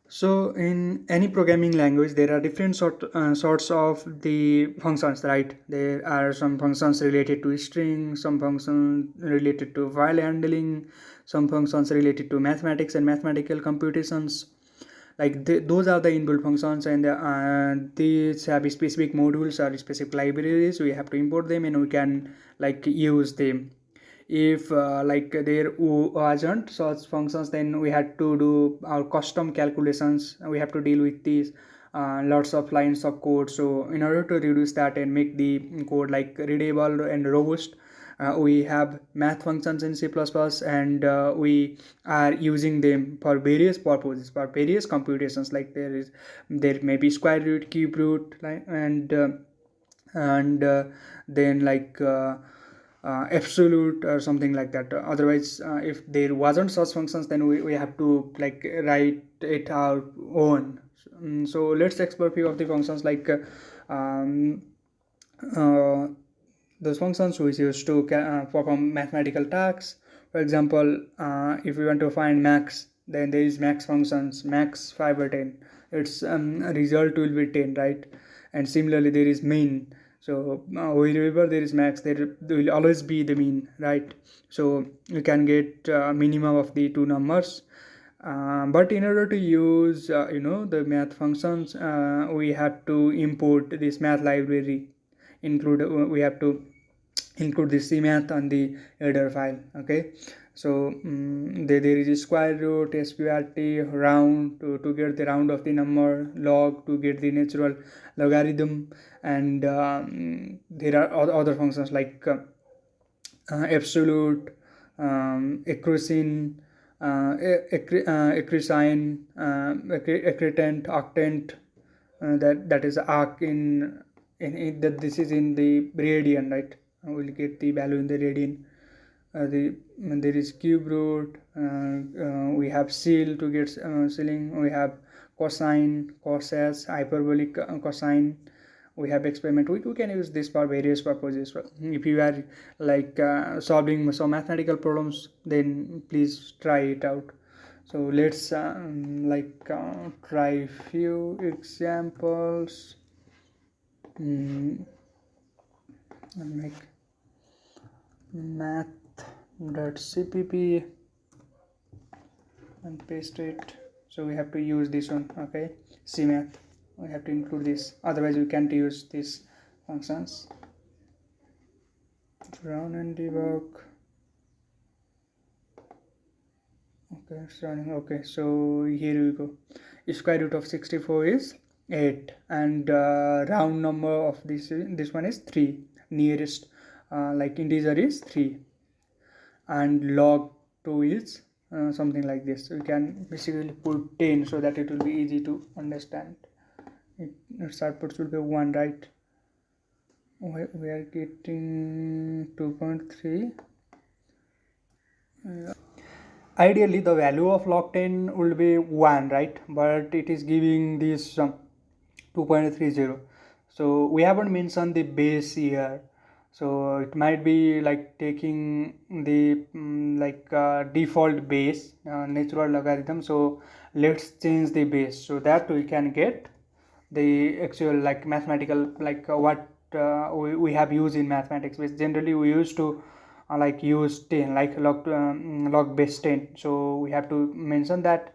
So in any programming language, there are different sorts of the functions, right? There are some functions related to string, some functions related to file handling, some functions related to mathematics and mathematical computations. Like those are the inbuilt functions, and these have specific modules or specific libraries. We have to import them, and we can like use them. If like there wasn't such functions, then we had to do our custom calculations. We have to deal with these lots of lines of code. So in order to reduce that and make the code like readable and robust, we have math functions in C++, and we are using them for various purposes, for various computations. Like there may be square root, cube root, like, and then like absolute or something like that. Otherwise, if there wasn't such functions, then we have to like write it our own. So let's explore few of the functions, like um, uh, those functions which used to perform mathematical tasks. For example, if we want to find max, then there is max functions, max 5 or 10. Its result will be 10, right? And similarly there is mean. So wherever there is max, there will always be the mean, right? So we can get minimum of the two numbers. But in order to use the math functions, we have to import this math library. We have to include the cmath on the header file. Okay, so there is a square root, sqrt, round to get the round of the number, log to get the natural logarithm, and there are other functions like absolute, accretion, accrescine, accretant, octant. That is arc in that this is in the radian, right? We'll get the value in the radian. There is cube root. We have ceil to get ceiling. We have cosine, cos, hyperbolic cosine. We have experiment. We can use this for various purposes. If you are like solving some mathematical problems, then please try it out. So let's try few examples. Like math.cpp and paste it. So we have to use this one. Okay, cmath, we have to include this, otherwise we can't use these functions. Run and debug. Okay, it's running. Okay, so here we go. Square root of 64 is 8, and round number of this one is 3. Nearest like integer is 3, and log 2 is something like this. So we can basically put 10 so that it will be easy to understand. Its output should be 1, right? We are getting 2.3. Ideally the value of log 10 will be 1, right? But it is giving this 2.30. So we haven't mentioned the base here, so it might be like taking the default base, natural logarithm. So let's change the base so that we can get the actual like mathematical, like what we have used in mathematics, which generally we used to like use 10, like log base 10. So we have to mention that.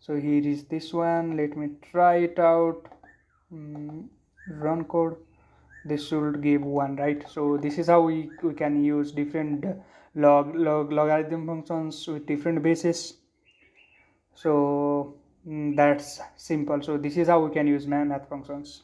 So here is this one. Let me try it out. Run code. This should give 1, right? So this is how we can use different logarithm functions with different bases. So that's simple. So this is how we can use math functions.